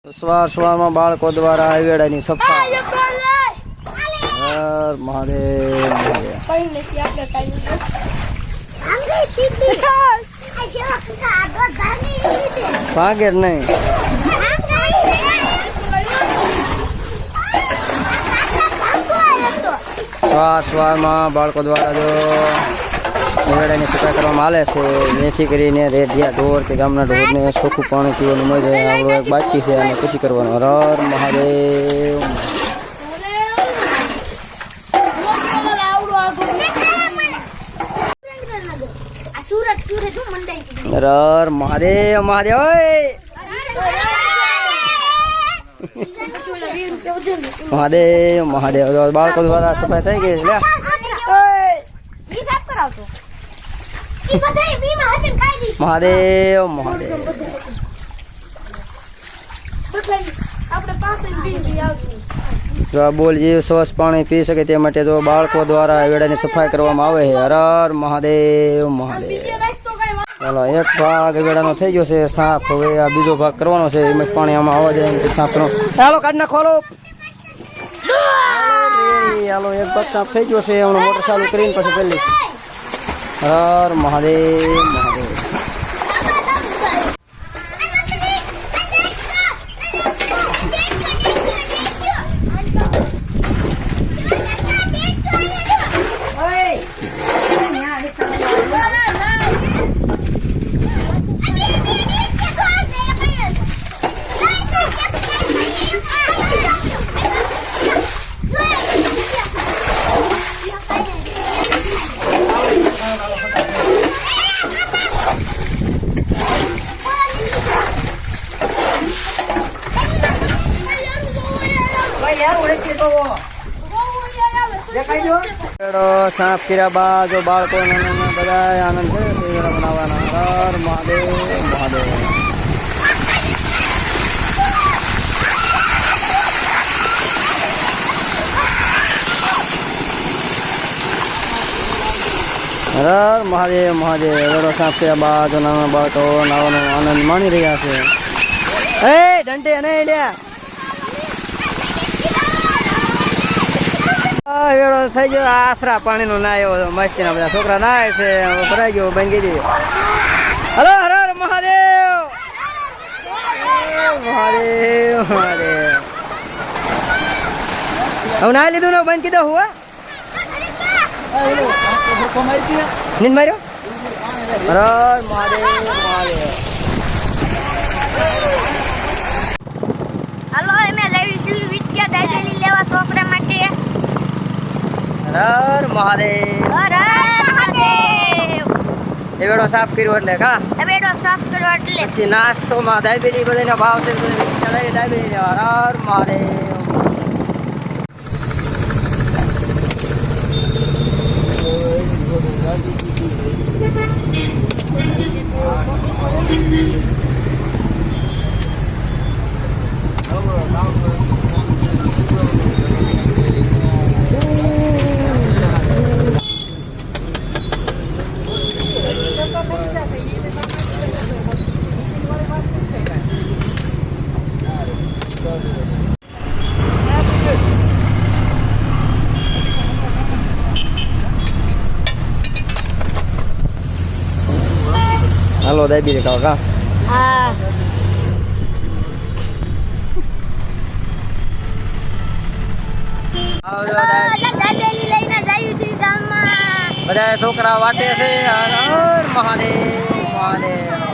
સવારમાં બાળકો દ્વારા આવેડાની સફાઈ મહાદેવ ભાગે જ નહીં. સવારમાં બાળકો દ્વારા જો આવેડાની સફાઈ કરવામાં આવે છે, જેથી કરીને રેડિયા ઢોર કે ગામના ઢોરને ચોખ્ખું પાણી પીવાનું મળી જાય. આપણું એક બાકી છે અને પછી કરવાનું. હર મહાદેવ. હર મહાદેવ મહાદેવ. મહાદેવ મહાદેવ. બાળકો દ્વારા સફાઈ થઈ ગઈ છે. મહાદેવ મહાદેવ. બોલ જે સ્વચ્છ પાણી પી શકે તે માટે જો બાળકો દ્વારા વેડાની સફાઈ કરવામાં આવે છે. હર હર મહાદેવ મહાદેવ. ચાલો, એક ભાગ વેડાનો થઈ ગયો છે સાફ. હવે આ બીજો ભાગ કરવાનો છે. એમ જ પાણી આમાં આવવા જાય સાફ નો. ચાલો કાઢ નાખો. હાલો, એક ભાગ સાફ થઈ ગયો છે. હમણાં મોટર ચાલુ કરીને પછી પેલી. હર મહાદેવ મહાદેવ. સાફ કર્યા બાદ બાળકો બધા આનંદ કરે છે બનાવવાના. હર મહાદેવ મહાદેવ. હર મહાદેવ મહાદેવ. સાફ કર્યા બાદ નાના બાળકો નાવાનો આનંદ માણી રહ્યા છે. એ ઘંટે નહીં લ્યા. થઈ ગયો આશરા પાણી નો નાયો મસ્તી ના બધા છોકરા નાય છે. ભરાઈ ગયો બંધ કરી. હલો હર હર મહાદેવ મહાદેવ મહાદેવ. હવે નાય લીધું ને બંધ કીધું હું નીંદ માર્યો. હર હર મહાદેવ મહાદેવ. હાલો, અમે જઈશું વિદ્યા દાખલી લેવા છોકરા માટે. હર મહાદેવ. હર હર મહાદેવ. એ વેડો સાફ કર્યો એટલે કા બેડો સાફ કર્યો એટલે પછી નાસ્તોમાં દાબેલી બધાના ભાવ છે. દાબેલી લેવા. હર મહાદેવ. હાલો દાબી દે કા. હા, દાખલી લઈને જઈશું છીએ ગામમાં. બધા છોકરા વાટે છે. હર હર મહાદેવ મહાદેવ.